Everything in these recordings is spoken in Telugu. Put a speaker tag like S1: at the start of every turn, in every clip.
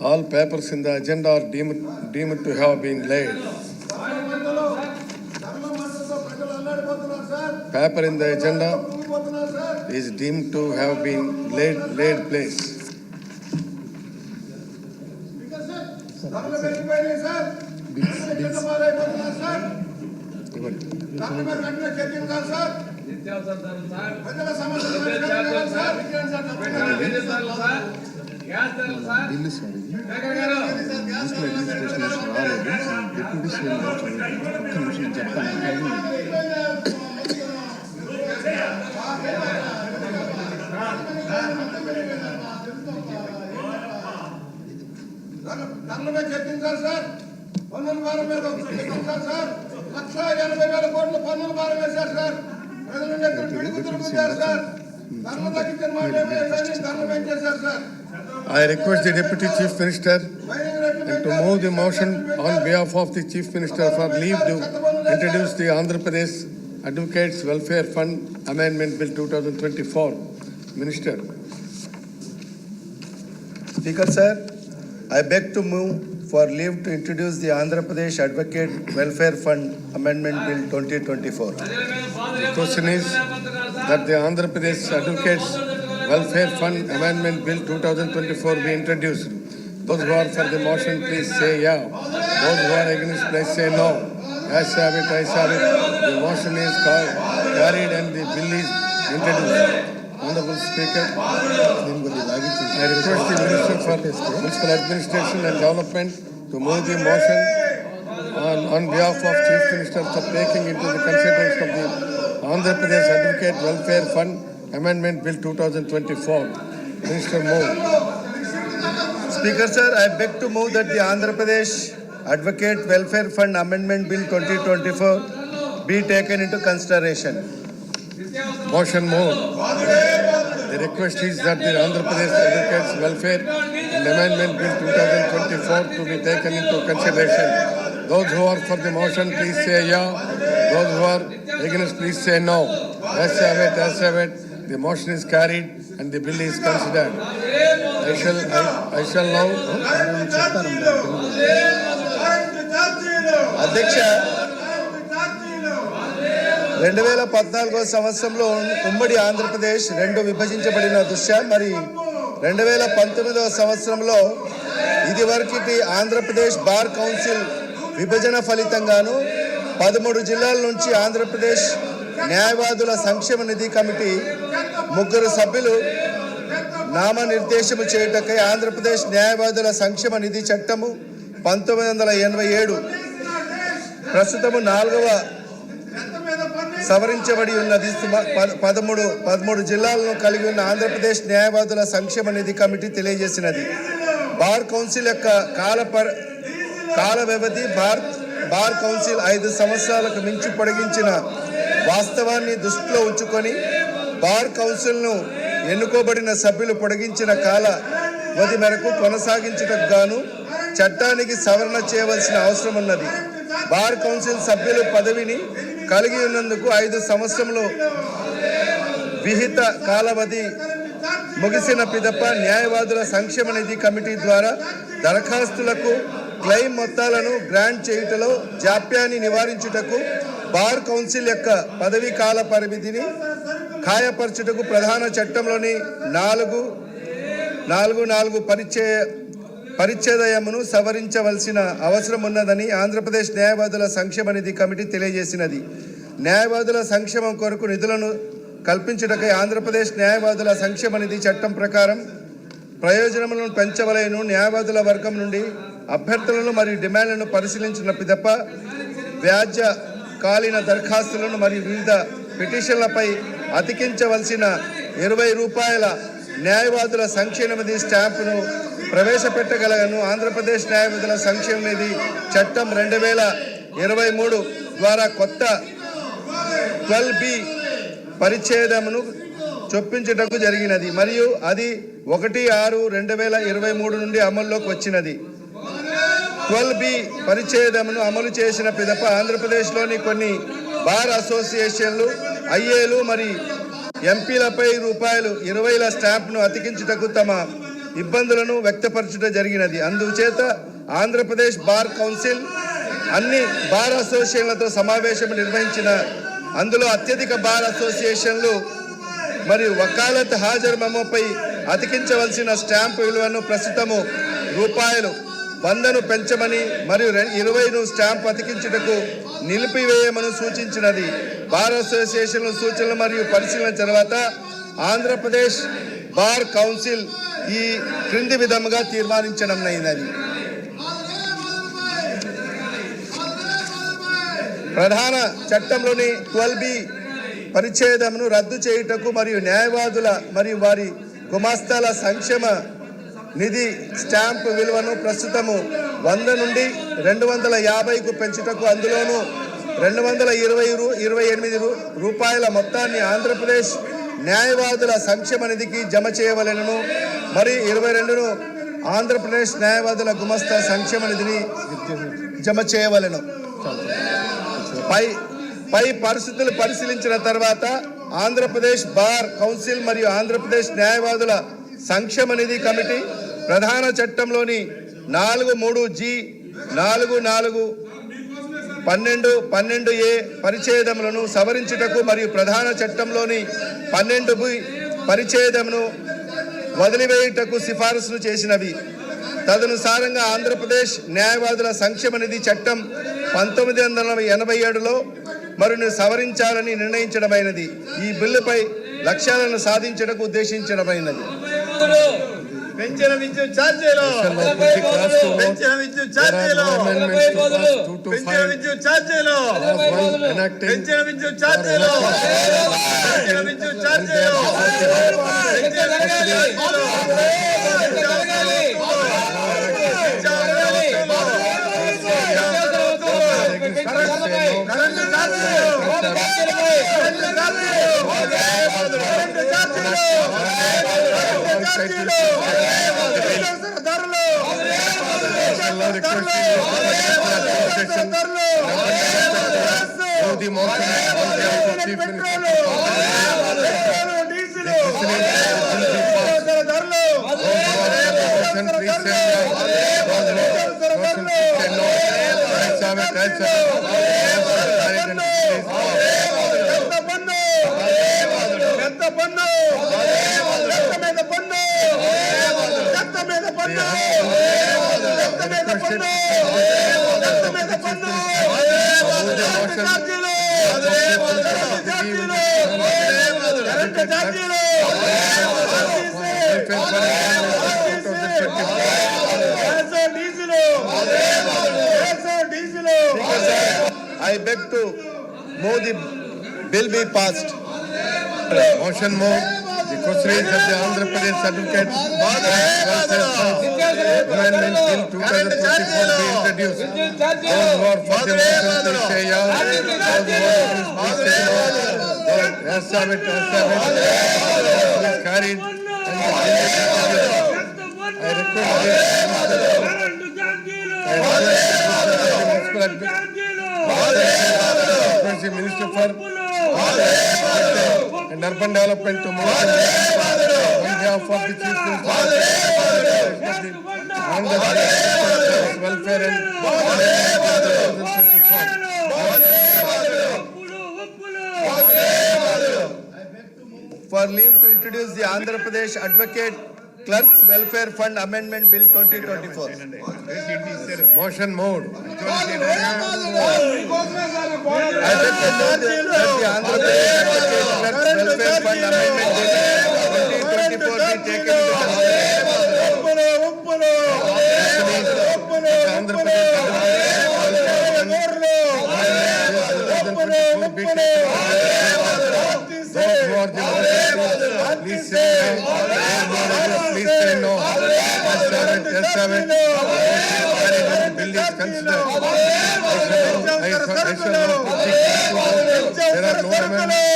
S1: All papers in the agenda are deemed to have been laid. Paper in the agenda is deemed to have been laid place.
S2: పన్నుల భారం మీద సార్ 1,80,000 కోట్ల పన్నుల భారం వేశారు సార్. ప్రజలు పిడుగుతున్నారు సార్. ధరలు తగ్గించిన మాట ధరలు పెంచేశారు sir.
S1: I request the Deputy Chief Minister to move the motion on behalf of the Chief Minister for leave to introduce the Andhra Pradesh Advocates Welfare Fund Amendment Bill 2024. Minister.
S3: Speaker sir, I beg to move for leave to introduce the Andhra Pradesh Advocate Welfare Fund Amendment Bill 2024.
S1: The question is that the Andhra Pradesh Advocates Welfare Fund Amendment Bill 2024 be introduced. Those who are for the motion, please say yeah. Those who are against, please say no. As have it, I have it. The motion is carried and the bill is introduced. Honorable Speaker, I request the Minister for Municipal Administration and Development to move the motion on behalf of Chief Minister for taking into the consideration of the Andhra Pradesh Advocate Welfare Fund Amendment Bill 2024. Minister, move.
S3: Speaker sir, I beg to move that the Andhra Pradesh Advocate Welfare Fund Amendment Bill 2024 be taken into consideration.
S1: Motion moved. The request is that the Andhra Pradesh Advocates Welfare and Amendment Bill 2024 to be taken into consideration. Those who are for the motion, please say yeah. Those who are against, please say no. As have it. The motion is carried and the bill is considered. I shall now.
S3: అధ్యక్ష 2014 సంవత్సరంలో ఉమ్మడి ఆంధ్రప్రదేశ్ రెండు విభజించబడిన దృష్ట్యా మరి 2019 సంవత్సరంలో ఇదివరకటి ఆంధ్రప్రదేశ్ బార్ కౌన్సిల్ విభజన ఫలితంగాను 13 జిల్లాల నుంచి ఆంధ్రప్రదేశ్ న్యాయవాదుల సంక్షేమ నిధి కమిటీ 3 సభ్యులు నామనిర్దేశము చేయుటకై ఆంధ్రప్రదేశ్ న్యాయవాదుల సంక్షేమ నిధి చట్టము 1987 ప్రస్తుతము 4వ సవరించబడి ఉన్నది. 13 జిల్లాలను కలిగి ఉన్న ఆంధ్రప్రదేశ్ న్యాయవాదుల సంక్షేమ నిధి కమిటీ తెలియజేసినది. బార్ కౌన్సిల్ యొక్క కాల వ్యవధి బార్ కౌన్సిల్ 5 సంవత్సరాలకు మించి పొడిగించిన వాస్తవాన్ని దృష్టిలో ఉంచుకొని బార్ కౌన్సిల్ను ఎన్నుకోబడిన సభ్యులు పొడిగించిన కాల వ్యవధి మేరకు కొనసాగించుటకు గాను చట్టానికి సవరణ చేయవలసిన అవసరం ఉన్నది. బార్ కౌన్సిల్ సభ్యులు పదవిని కలిగి ఉన్నందుకు 5 సంవత్సరంలో విహిత కాలావధి ముగిసిన పిదప న్యాయవాదుల సంక్షేమ నిధి కమిటీ ద్వారా దరఖాస్తులకు క్లెయిమ్ మొత్తాలను గ్రాంట్ చేయుటలో జాప్యాన్ని నివారించుటకు బార్ కౌన్సిల్ యొక్క పదవీ కాల పరిమితిని ఖాయపరచుటకు ప్రధాన చట్టంలోని 4 పరిచ్ఛేదమును సవరించవలసిన అవసరం ఉన్నదని ఆంధ్రప్రదేశ్ న్యాయవాదుల సంక్షేమ నిధి కమిటీ తెలియజేసినది. న్యాయవాదుల సంక్షేమం కొరకు నిధులను కల్పించుటకై ఆంధ్రప్రదేశ్ న్యాయవాదుల సంక్షేమ నిధి చట్టం ప్రకారం ప్రయోజనములను పెంచవలెను. న్యాయవాదుల వర్గం నుండి అభ్యర్థులను మరియు డిమాండ్లను పరిశీలించిన పిదప వ్యాజ్య కాలీన దరఖాస్తులను మరియు వివిధ పిటిషన్లపై అతికించవలసిన ₹20 న్యాయవాదుల సంక్షేమ నిధి స్టాంపును ప్రవేశపెట్టగలను. ఆంధ్రప్రదేశ్ న్యాయవాదుల సంక్షేమ నిధి చట్టం 2023 ద్వారా కొత్త 12B పరిచ్ఛేదమును చొప్పించుటకు జరిగినది మరియు అది 1/6/2023 నుండి అమల్లోకి వచ్చినది. 12B పరిచ్ఛేదమును అమలు చేసిన పిదప ఆంధ్రప్రదేశ్లోని కొన్ని బార్ అసోసియేషన్లు ఐఏలు మరియు ఎంపీలపై ₹20 స్టాంప్ను అతికించుటకు తమ ఇబ్బందులను వ్యక్తపరచడం జరిగినది. అందుచేత ఆంధ్రప్రదేశ్ బార్ కౌన్సిల్ అన్ని బార్ అసోసియేషన్లతో సమావేశం నిర్వహించిన అందులో అత్యధిక బార్ అసోసియేషన్లు మరియు వకాలత్ హాజరు మెమోపై అతికించవలసిన స్టాంపు విలువను ప్రస్తుతము రూపాయలు 100ను పెంచమని మరియు 20ను స్టాంపు అతికించుటకు నిలిపివేయమని సూచించినది. బార్ అసోసియేషన్ల సూచనలు మరియు పరిశీలన తర్వాత ఆంధ్రప్రదేశ్ బార్ కౌన్సిల్ ఈ క్రింది విధముగా తీర్మానించడమైనది. ప్రధాన చట్టంలోని 12B పరిచ్ఛేదమును రద్దు చేయుటకు మరియు న్యాయవాదుల మరియు వారి గుమాస్తాల సంక్షేమ నిధి స్టాంపు విలువను ప్రస్తుతము 100 నుండి 250కు పెంచుటకు అందులోనూ 228 రూపాయల మొత్తాన్ని ఆంధ్రప్రదేశ్ న్యాయవాదుల సంక్షేమ నిధికి జమ చేయవలెనను మరి 22ను ఆంధ్రప్రదేశ్ న్యాయవాదుల గుమస్తా సంక్షేమ నిధిని జమ చేయవలెను. పై పరిస్థితులు పరిశీలించిన తర్వాత ఆంధ్రప్రదేశ్ బార్ కౌన్సిల్ మరియు ఆంధ్రప్రదేశ్ న్యాయవాదుల సంక్షేమ నిధి కమిటీ ప్రధాన చట్టంలోని 4(3)G 4(4) 12(12)A పరిచ్ఛేదములను సవరించుటకు మరియు ప్రధాన చట్టంలోని 12B పరిచ్ఛేదమును వదిలివేయుటకు సిఫారసులు చేసినవి. తదనుసారంగా ఆంధ్రప్రదేశ్ న్యాయవాదుల సంక్షేమ నిధి చట్టం 1987లో మరిన్ని సవరించాలని నిర్ణయించడమైనది. ఈ బిల్లుపై లక్ష్యాలను సాధించడానికి ఉద్దేశించడమైనది.
S4: పెంచిన విద్యుత్ ఛార్జీలు పెంచిన విద్యుత్ ఛార్జీలు పెంచిన విద్యుత్ ఛార్జీలు పెంచిన విద్యుత్ ఛార్జీలు పెంచిన విద్యుత్ ఛార్జీలు
S3: I beg to move the bill be passed.
S1: Motion moved. The question is that the Andhra Pradesh Advocates Amendment Bill 2024 be introduced. Those who are for the motion please say yeah. Those who are please say no. Yes, have it. Please carried. I request the Minister for and Urban Development to move on behalf of the Chief Minister and the welfare and
S3: for leave to introduce the Andhra Pradesh Advocate Clerks Welfare Fund Amendment Bill 2024.
S1: motion moved.
S3: I beg to move that the Andhra Pradesh Advocate Clerks Welfare Fund Amendment Bill 2024 be taken into
S1: Andhra Pradesh those who are the please say please say no. Yes, have it. The bill is considered. I shall not object. There are no amendments.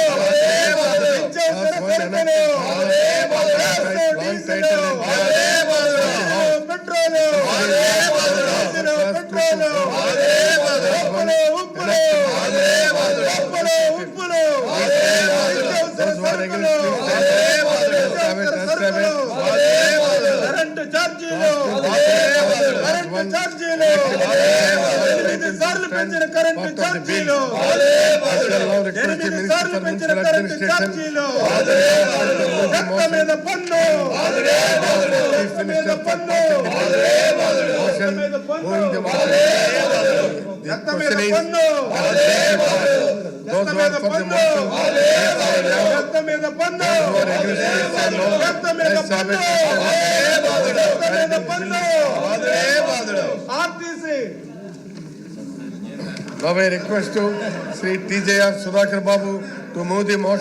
S1: Long title and
S4: ఛార్జీలు కరెంటు ఛార్జీలు 8 సార్లు పెంచిన కరెంటు ఛార్జీలు 8 సార్లు పెంచిన కరెంటు ఛార్జీలు చెత్త మీద పన్ను చెత్త మీద పన్ను చెత్త మీద పన్ను చెత్త మీద పన్ను చెత్త మీద పన్ను చెత్త మీద పన్ను చెత్త మీద పన్ను చెత్త మీద పన్ను RTC.
S1: Now I request to Sri TJR Sudhakar Babu to move the motion.